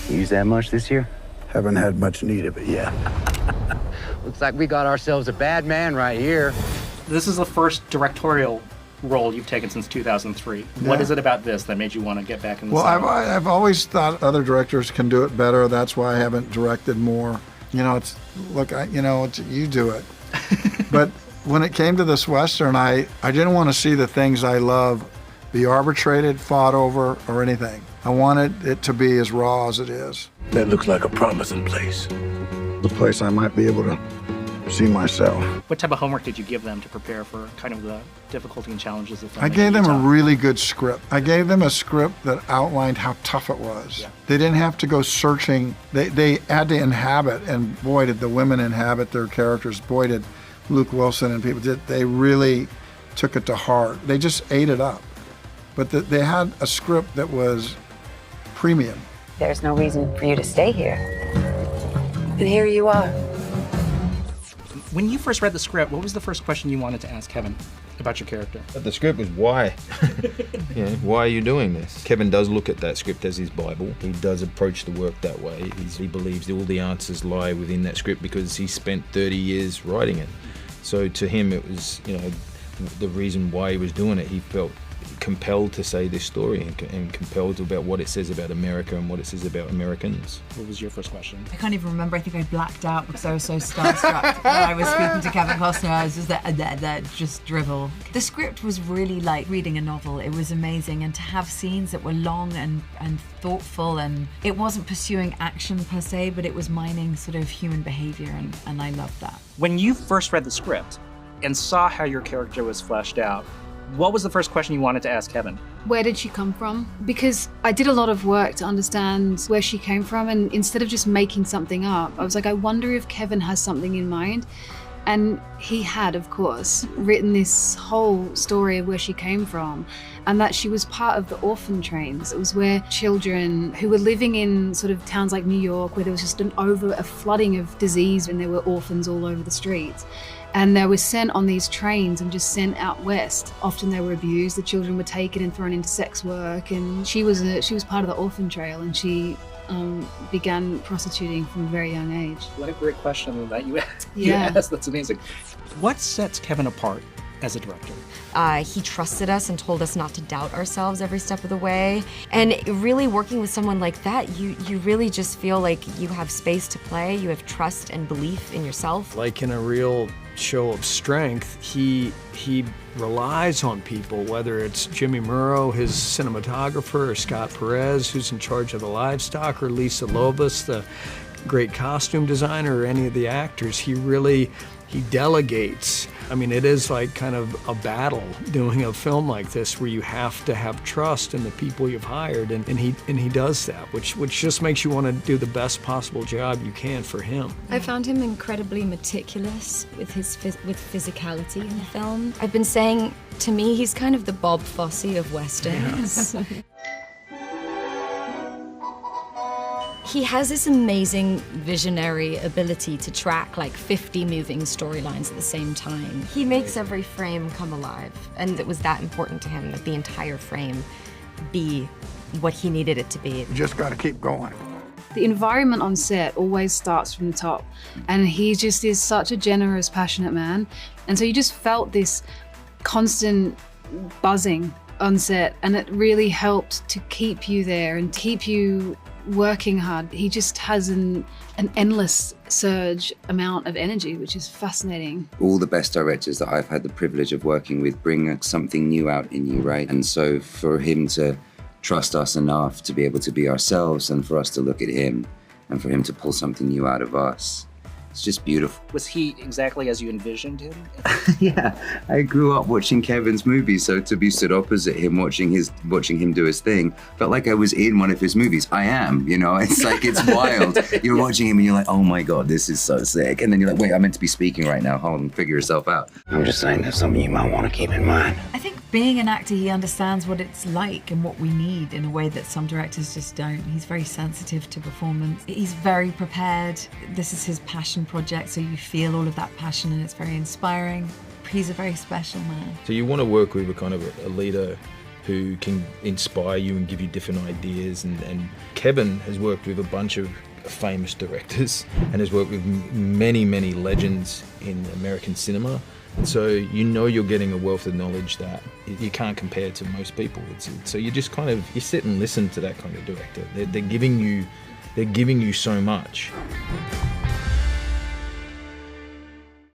You use that much this year? Haven't had much need of it yet. Looks like we got ourselves a bad man right here. This is the first directorial role you've taken since 2003. Yeah. What is it about this that made you want to get back in the Well, saddle? I've always thought other directors can do it better. That's why I haven't directed more. You know, you do it. But when it came to this Western, I didn't want to see the things I love be arbitrated, fought over, or anything. I wanted it to be as raw as it is. That looks like a promising place. The place I might be able to see myself. What type of homework did you give them to prepare for kind of the difficulty and challenges of filmmaking? I gave them a really good script. I gave them a script that outlined how tough it was. Yeah. They didn't have to go searching. They had to inhabit, and boy, did the women inhabit their characters. Boy, did Luke Wilson and people did. They really took it to heart. They just ate it up. But they had a script that was premium. There's no reason for you to stay here. And here you are. When you first read the script, what was the first question you wanted to ask Kevin about your character? The script was why. Why are you doing this? Kevin does look at that script as his Bible. He does approach the work that way. He believes all the answers lie within that script because he spent 30 years writing it. So to him, it was, the reason why he was doing it. He felt compelled to say this story and compelled about what it says about America and what it says about Americans. What was your first question? I can't even remember. I think I blacked out because I was so starstruck when I was speaking to Kevin Costner. I was just that just drivel. The script was really like reading a novel. It was amazing, and to have scenes that were long and thoughtful, and it wasn't pursuing action per se, but it was mining sort of human behavior, and I loved that. When you first read the script and saw how your character was fleshed out, what was the first question you wanted to ask Kevin? Where did she come from? Because I did a lot of work to understand where she came from, and instead of just making something up, I was like, I wonder if Kevin has something in mind. And he had, of course, written this whole story of where she came from, and that she was part of the orphan trains. It was where children who were living in sort of towns like New York, where there was just a flooding of disease, and there were orphans all over the streets. And they were sent on these trains and just sent out west. Often they were abused. The children were taken and thrown into sex work. And she was part of the orphan trail, and she began prostituting from a very young age. What a great question that you asked. Yeah. Yes, that's amazing. What sets Kevin apart as a director? He trusted us and told us not to doubt ourselves every step of the way. And really working with someone like that, you really just feel like you have space to play, you have trust and belief in yourself. Like in a real show of strength, he relies on people, whether it's Jimmy Murrow, his cinematographer, or Scott Perez, who's in charge of the livestock, or Lisa Lobos, the great costume designer, or any of the actors. He delegates. I mean, it is like kind of a battle doing a film like this, where you have to have trust in the people you've hired, and he does that, which just makes you want to do the best possible job you can for him. I found him incredibly meticulous with with physicality in the film. I've been saying, to me, he's kind of the Bob Fosse of Westerns. Yeah. He has this amazing visionary ability to track like 50 moving storylines at the same time. He makes every frame come alive, and it was that important to him that the entire frame be what he needed it to be. You just got to keep going. The environment on set always starts from the top, and he just is such a generous, passionate man. And so you just felt this constant buzzing on set, and it really helped to keep you there and keep you working hard. He just has an endless surge amount of energy, which is fascinating. All the best directors that I've had the privilege of working with bring something new out in you, right? And so for him to trust us enough to be able to be ourselves, and for us to look at him and for him to pull something new out of us, it's just beautiful. Was he exactly as you envisioned him? Yeah, I grew up watching Kevin's movies, so to be stood opposite him, watching him do his thing, felt like I was in one of his movies. I am, it's like, it's wild. You're watching him and you're like, oh my God, this is so sick. And then you're like, wait, I'm meant to be speaking right now. Hold on, figure yourself out. I'm just saying that's something you might want to keep in mind. I think being an actor, he understands what it's like and what we need in a way that some directors just don't. He's very sensitive to performance. He's very prepared. This is his passion project, so you feel all of that passion, and it's very inspiring. He's a very special man. So you want to work with a kind of a leader who can inspire you and give you different ideas. And Kevin has worked with a bunch of famous directors and has worked with many, many legends in American cinema. And so you know you're getting a wealth of knowledge that you can't compare to most people. So you just kind of, you sit and listen to that kind of director. They're giving you so much.